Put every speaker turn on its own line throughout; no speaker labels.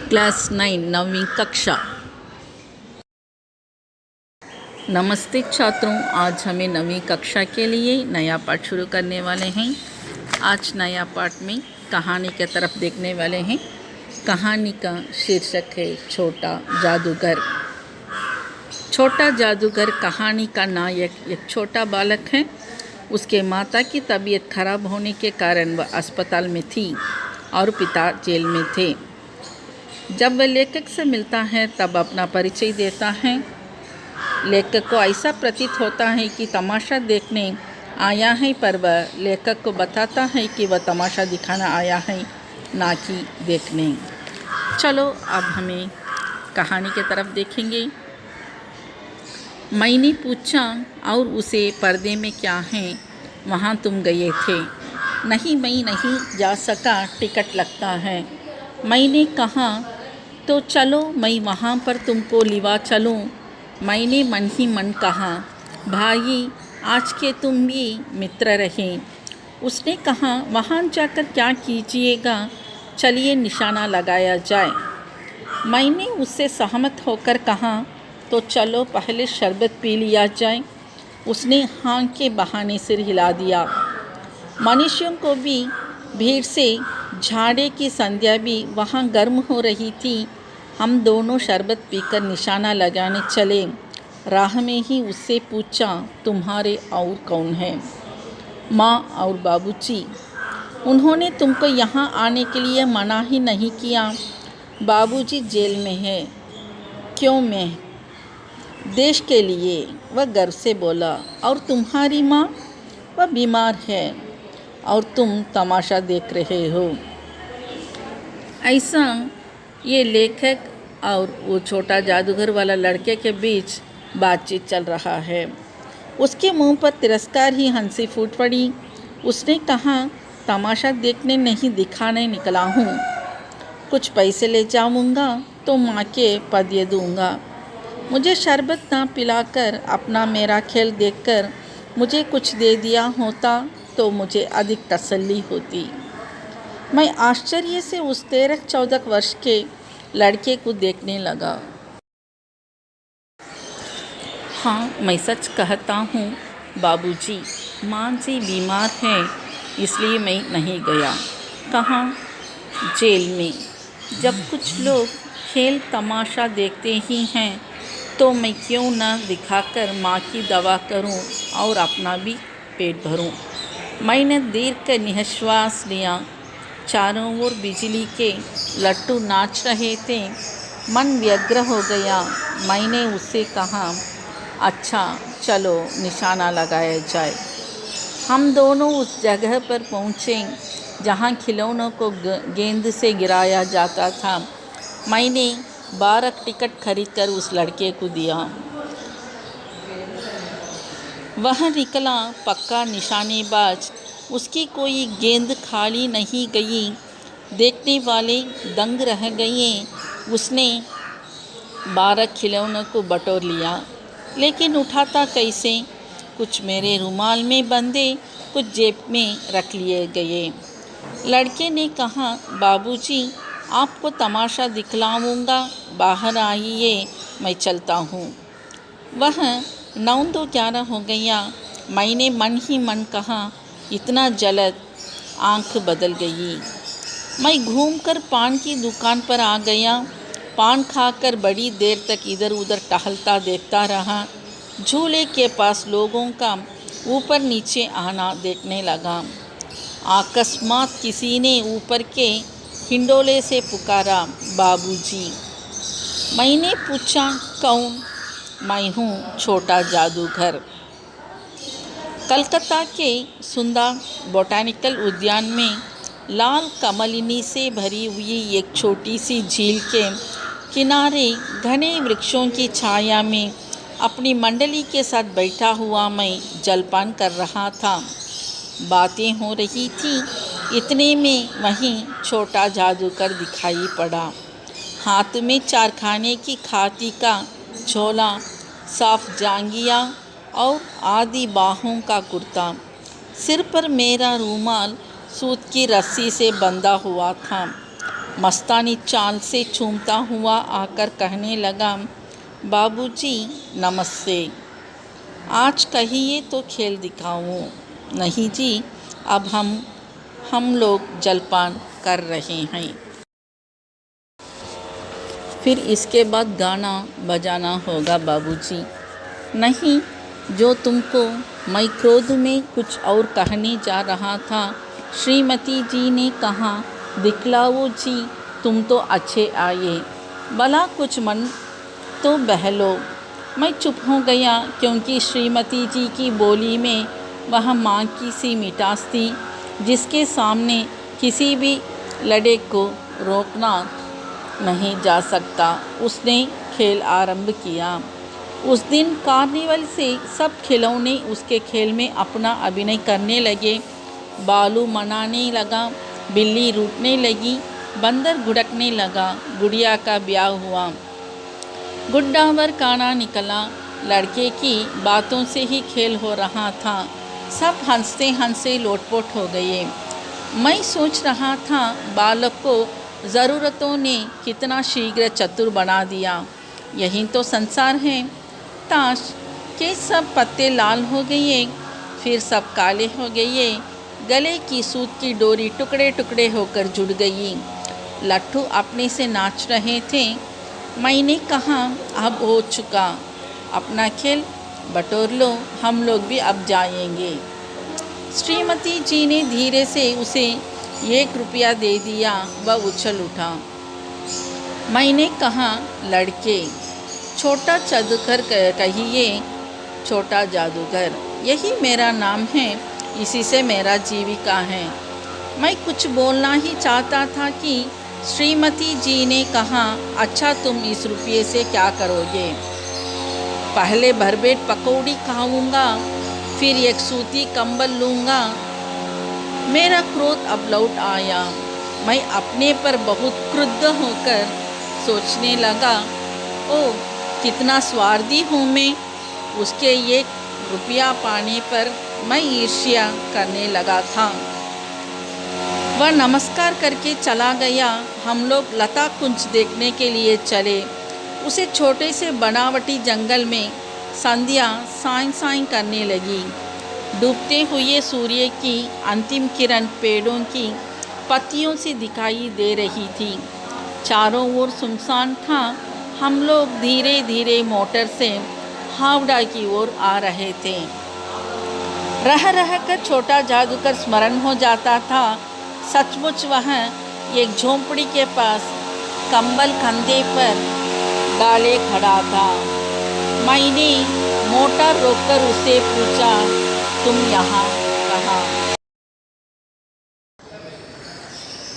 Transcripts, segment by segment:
Class 9 नवीं कक्षा। नमस्ते छात्रों, आज हमें नवीं कक्षा के लिए नया पाठ शुरू करने वाले हैं। आज नया पाठ में कहानी की तरफ देखने वाले हैं। कहानी का शीर्षक है छोटा जादूगर। छोटा जादूगर कहानी का नायक एक छोटा बालक है। उसके माता की तबीयत खराब होने के कारण वह अस्पताल में थी और पिता जेल में थे। जब वह लेखक से मिलता है तब अपना परिचय देता है। लेखक को ऐसा प्रतीत होता है कि तमाशा देखने आया है, पर वह लेखक को बताता है कि वह तमाशा दिखाना आया है, ना कि देखने। चलो अब हमें कहानी की तरफ देखेंगे। मैंने पूछा, और उसे पर्दे में क्या है, वहाँ तुम गए थे? नहीं, मैं नहीं जा सका, टिकट लगता है। मैंने कहा, तो चलो मैं वहाँ पर तुमको लिवा चलूँ। मैंने मन ही मन कहा, भाई आज के तुम भी मित्र रहे। उसने कहा, वहाँ जाकर क्या कीजिएगा, चलिए निशाना लगाया जाए। मैंने उससे सहमत होकर कहा, तो चलो पहले शरबत पी लिया जाए। उसने हाँ के बहाने सिर हिला दिया। मनुष्यों को भी भीड़ से झाड़े की संध्या भी वहाँ गर्म हो रही थी। हम दोनों शरबत पीकर निशाना लगाने चले। राह में ही उससे पूछा, तुम्हारे और कौन है? माँ और बाबूजी। उन्होंने तुमको यहाँ आने के लिए मना ही नहीं किया। बाबूजी जेल में है। क्यों? मैं देश के लिए, वह गर्व से बोला। और तुम्हारी माँ? वह बीमार है और तुम तमाशा देख रहे हो। ऐसा ये लेखक और वो छोटा जादूगर वाला लड़के के बीच बातचीत चल रहा है। उसके मुंह पर तिरस्कार ही हंसी फूट पड़ी। उसने कहा, तमाशा देखने नहीं दिखाने निकला हूँ। कुछ पैसे ले जाऊँगा तो माँ के पदिये दूँगा। मुझे शरबत ना पिलाकर अपना मेरा खेल देखकर मुझे कुछ दे दिया होता तो मुझे अधिक तसल्ली होती। मैं आश्चर्य से उस 13-14 वर्ष के लड़के को देखने लगा। हाँ, मैं सच कहता हूँ बाबूजी, माँ जी बीमार है, इसलिए मैं नहीं गया। कहाँ? जेल में। जब कुछ लोग खेल तमाशा देखते ही हैं तो मैं क्यों न दिखाकर माँ की दवा करूँ और अपना भी पेट भरूँ। मैंने दीर्घ का निश्वास लिया। चारों ओर बिजली के लट्टू नाच रहे थे। मन व्यग्र हो गया। मैंने उससे कहा, अच्छा चलो निशाना लगाया जाए। हम दोनों उस जगह पर पहुँचे जहाँ खिलौनों को गेंद से गिराया जाता था। मैंने 12 टिकट खरीदकर उस लड़के को दिया। वह निकला पक्का निशानेबाज। उसकी कोई गेंद खाली नहीं गई। देखने वाले दंग रह गए। उसने 12 खिलौनों को बटोर लिया, लेकिन उठाता कैसे? कुछ मेरे रुमाल में बंधे, कुछ जेब में रख लिए गए। लड़के ने कहा, बाबूजी आपको तमाशा दिखलाऊंगा, बाहर आइए, मैं चलता हूँ। वह 9-11 हो गया। मैंने मन ही मन कहा, इतना जल्द? आंख बदल गई। मैं घूमकर पान की दुकान पर आ गया। पान खाकर बड़ी देर तक इधर उधर टहलता देखता रहा। झूले के पास लोगों का ऊपर नीचे आना देखने लगा। अकस्मात किसी ने ऊपर के हिंडोले से पुकारा, बाबूजी। मैंने पूछा, कौन? मैं हूँ छोटा जादूगर। कलकत्ता के सुंदर बोटानिकल उद्यान में लाल कमलिनी से भरी हुई एक छोटी सी झील के किनारे घने वृक्षों की छाया में अपनी मंडली के साथ बैठा हुआ मैं जलपान कर रहा था। बातें हो रही थी। इतने में वहीं छोटा जादूगर दिखाई पड़ा। हाथ में 4 खाने की खाती का झोला, साफ जांघिया और आधी बाहों का कुर्ता। सिर पर मेरा रूमाल सूत की रस्सी से बंधा हुआ था। मस्तानी चाल से चूमता हुआ आकर कहने लगा, बाबूजी नमस्ते, आज कहिए तो खेल दिखाऊं। नहीं जी, अब हम लोग जलपान कर रहे हैं। फिर इसके बाद गाना बजाना होगा बाबूजी। नहीं, जो तुमको मैं क्रोध में कुछ और कहने जा रहा था। श्रीमती जी ने कहा, दिखलाओ जी, तुम तो अच्छे आए, भला कुछ मन तो बहलो। मैं चुप हो गया क्योंकि श्रीमती जी की बोली में वह माँ की सी मिठास थी जिसके सामने किसी भी लड़े को रोकना नहीं जा सकता। उसने खेल आरंभ किया। उस दिन कार्निवल से सब खिलौने उसके खेल में अपना अभिनय करने लगे। बालू मनाने लगा, बिल्ली रूठने लगी, बंदर घुड़कने लगा, गुड़िया का ब्याह हुआ, गुड्डावर काना निकला। लड़के की बातों से ही खेल हो रहा था। सब हंसते हंसते लोटपोट हो गए। मैं सोच रहा था, बालक को ज़रूरतों ने कितना शीघ्र चतुर बना दिया। यही तो संसार है। ताश के सब पत्ते लाल हो गए, फिर सब काले हो गए। गले की सूत की डोरी टुकड़े टुकड़े होकर जुड़ गई। लट्ठू अपने से नाच रहे थे। मैंने कहा, अब हो चुका, अपना खेल बटोर लो, हम लोग भी अब जाएंगे। श्रीमती जी ने धीरे से उसे 1 रुपया दे दिया। वह उछल उठा। मैंने कहा, लड़के, छोटा जादूगर कहिए, छोटा जादूगर, यही मेरा नाम है, इसी से मेरा जीविका है। मैं कुछ बोलना ही चाहता था कि श्रीमती जी ने कहा, अच्छा तुम इस रुपये से क्या करोगे? पहले भरपेट पकौड़ी खाऊंगा, फिर एक सूती कंबल लूँगा। मेरा क्रोध अब लौट आया। मैं अपने पर बहुत क्रुद्ध होकर सोचने लगा, ओह कितना स्वार्थी हूँ मैं। उसके 1 रुपया पाने पर मैं ईर्ष्या करने लगा था। वह नमस्कार करके चला गया। हम लोग लता कुंज देखने के लिए चले। उसे छोटे से बनावटी जंगल में संध्या साइन साइन करने लगी। डूबते हुए सूर्य की अंतिम किरण पेड़ों की पत्तियों से दिखाई दे रही थी। चारों ओर सुनसान था। हम लोग धीरे धीरे मोटर से हावड़ा की ओर आ रहे थे। रह रह कर छोटा जादूगर स्मरण हो जाता था। सचमुच वह एक झोंपड़ी के पास कंबल कंधे पर डाले खड़ा था। मैंने मोटर रोककर उससे पूछा, तुम यहाँ कहाँ?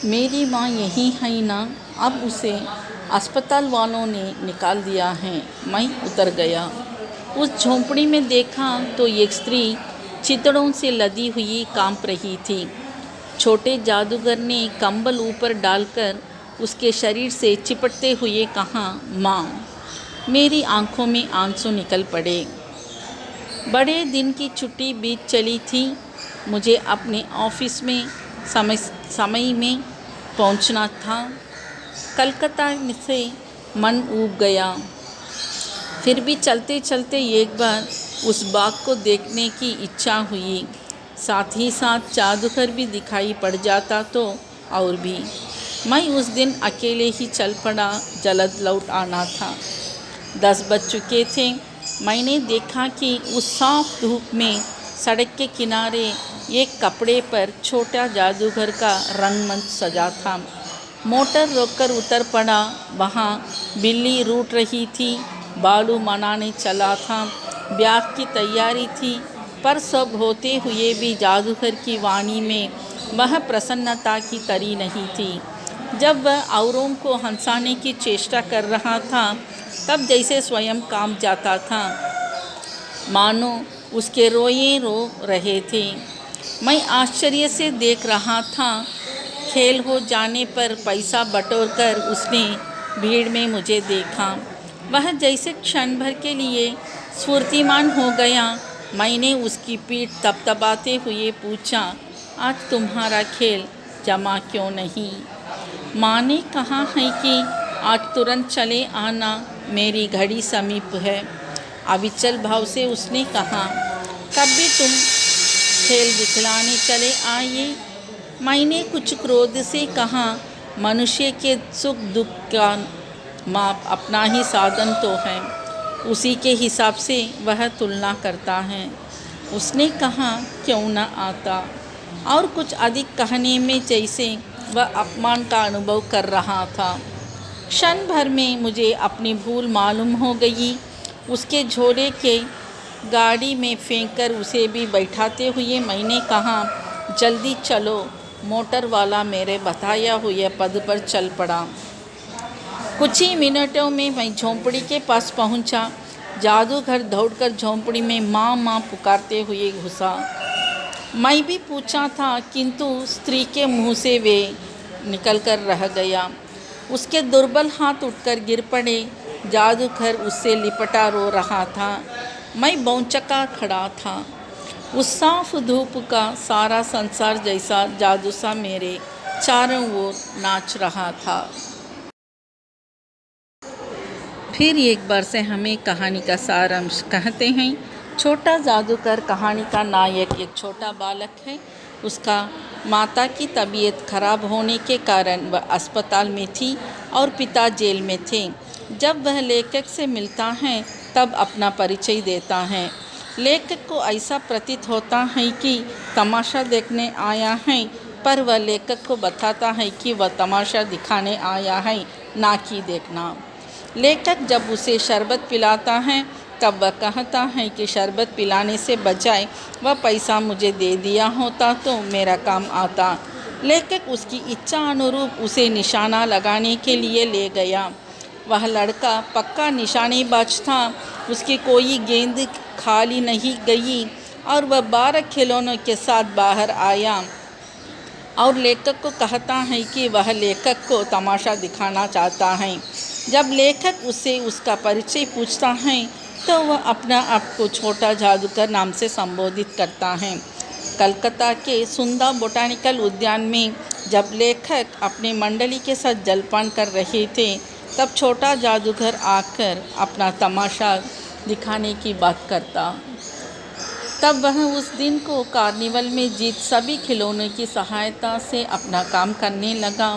मेरी माँ यही है ना? अब उसे अस्पताल वालों ने निकाल दिया है। मैं उतर गया। उस झोंपड़ी में देखा तो एक स्त्री चितड़ों से लदी हुई कांप रही थी। छोटे जादूगर ने कंबल ऊपर डालकर उसके शरीर से चिपटते हुए कहा, माँ। मेरी आंखों में आंसू निकल पड़े। बड़े दिन की छुट्टी बीत चली थी। मुझे अपने ऑफिस में समय में पहुंचना था। कलकत्ता से मन ऊब गया। फिर भी चलते चलते एक बार उस बाग को देखने की इच्छा हुई। साथ ही साथ जादूगर भी दिखाई पड़ जाता तो और भी। मैं उस दिन अकेले ही चल पड़ा। जल्द लौट आना था। 10 बज चुके थे। मैंने देखा कि उस साफ धूप में सड़क के किनारे एक कपड़े पर छोटा जादूगर का रंगमंच सजा था। मोटर रोककर उतर पड़ा। वहाँ बिल्ली रूठ रही थी। बालू मनाने चला था। ब्याह की तैयारी थी। पर सब होते हुए भी जादूगर की वाणी में वह प्रसन्नता की तरी नहीं थी। जब वह औरों को हंसाने की चेष्टा कर रहा था तब जैसे स्वयं कांप जाता था, मानो उसके रोए रो रहे थे। मैं आश्चर्य से देख रहा था। खेल हो जाने पर पैसा बटोरकर उसने भीड़ में मुझे देखा। वह जैसे क्षण भर के लिए स्फूर्तिमान हो गया। मैंने उसकी पीठ तपतपाते हुए पूछा, आज तुम्हारा खेल जमा क्यों नहीं? माँ ने कहा है कि आज तुरंत चले आना, मेरी घड़ी समीप है। अविचल भाव से उसने कहा, कब भी तुम खेल दिखलाने चले आइए। मैंने कुछ क्रोध से कहा, मनुष्य के सुख दुख का माप अपना ही साधन तो है, उसी के हिसाब से वह तुलना करता है। उसने कहा, क्यों न आता, और कुछ अधिक कहने में जैसे वह अपमान का अनुभव कर रहा था। क्षण भर में मुझे अपनी भूल मालूम हो गई। उसके झोले के गाड़ी में फेंककर उसे भी बैठाते हुए मैंने कहा, जल्दी चलो। मोटर वाला मेरे बताया हुए पद पर चल पड़ा। कुछ ही मिनटों में मैं झोंपड़ी के पास पहुंचा। जादूगर दौड़कर झोंपड़ी में माँ माँ पुकारते हुए घुसा। मैं भी पूछा था, किंतु स्त्री के मुंह से वे निकल कर रह गया। उसके दुर्बल हाथ उठकर गिर पड़े। जादूगर उससे लिपटा रो रहा था। मैं बौचका खड़ा था। उस साफ धूप का सारा संसार जैसा जादू सा मेरे चारों ओर नाच रहा था। फिर एक बार से हमें कहानी का सारांश कहते हैं। छोटा जादूगर कहानी का नायक एक छोटा बालक है। उसका माता की तबीयत खराब होने के कारण वह अस्पताल में थी और पिता जेल में थे। जब वह लेखक से मिलता है तब अपना परिचय देता है। लेखक को ऐसा प्रतीत होता है कि तमाशा देखने आया है, पर वह लेखक को बताता है कि वह तमाशा दिखाने आया है, ना कि देखना। लेखक जब उसे शरबत पिलाता है तब वह कहता है कि शरबत पिलाने से बजाय वह पैसा मुझे दे दिया होता तो मेरा काम आता। लेखक उसकी इच्छा अनुरूप उसे निशाना लगाने के लिए ले गया। वह लड़का पक्का निशानेबाज था। उसकी कोई गेंद खाली नहीं गई और वह 12 खिलौनों के साथ बाहर आया और लेखक को कहता है कि वह लेखक को तमाशा दिखाना चाहता है। जब लेखक उससे उसका परिचय पूछता है तो वह अपना आप को छोटा जादूगर नाम से संबोधित करता है। कलकत्ता के सुंदा बोटानिकल उद्यान में जब लेखक अपनी मंडली के साथ जलपान कर रहे थे तब छोटा जादूगर आकर अपना तमाशा दिखाने की बात करता। तब वह उस दिन को कार्निवल में जीत सभी खिलौनों की सहायता से अपना काम करने लगा।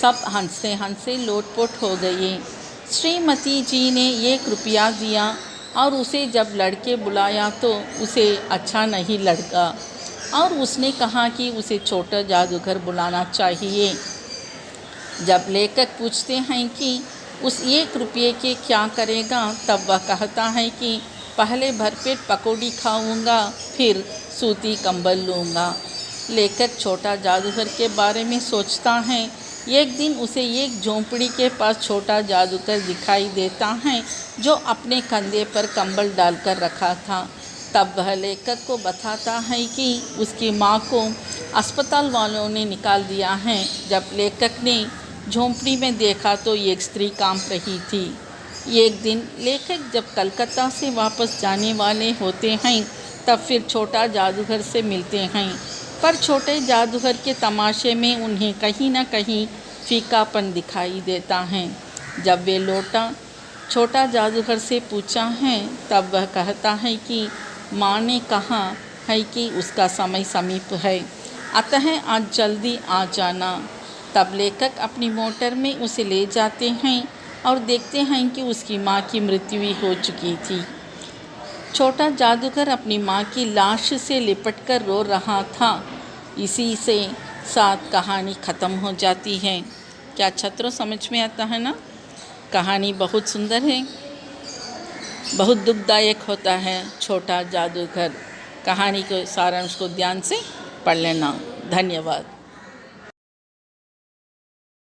सब हंसते हंसते लोटपोट हो गए। श्रीमती जी ने 1 रुपया दिया और उसे जब लड़के बुलाया तो उसे अच्छा नहीं लगा और उसने कहा कि उसे छोटा जादूगर बुलाना चाहिए। जब लेखक पूछते हैं कि उस 1 रुपये के क्या करेगा तब वह कहता है कि पहले भरपेट पकौड़ी खाऊंगा, फिर सूती कंबल लूँगा। लेखक छोटा जादूगर के बारे में सोचता है। एक दिन उसे एक झोंपड़ी के पास छोटा जादूगर दिखाई देता है जो अपने कंधे पर कंबल डालकर रखा था। तब वह लेखक को बताता है कि उसकी माँ को अस्पताल वालों ने निकाल दिया है। जब लेखक ने झोंपड़ी में देखा तो एक स्त्री कांप रही थी। एक दिन लेखक जब कलकत्ता से वापस जाने वाले होते हैं तब फिर छोटा जादूगर से मिलते हैं, पर छोटे जादूगर के तमाशे में उन्हें कहीं न कहीं फीकापन दिखाई देता है। जब वे लौटा छोटा जादूगर से पूछा है तब वह कहता है कि माँ ने कहा है कि उसका समय समीप है, अतः आज जल्दी आ जाना। तब लेखक अपनी मोटर में उसे ले जाते हैं और देखते हैं कि उसकी माँ की मृत्यु हो चुकी थी। छोटा जादूगर अपनी माँ की लाश से लिपटकर रो रहा था। इसी से साथ कहानी ख़त्म हो जाती है। क्या छात्रों समझ में आता है ना? कहानी बहुत सुंदर है, बहुत दुखदायक होता है। छोटा जादूगर कहानी को सारांश को ध्यान से पढ़ लेना। धन्यवाद।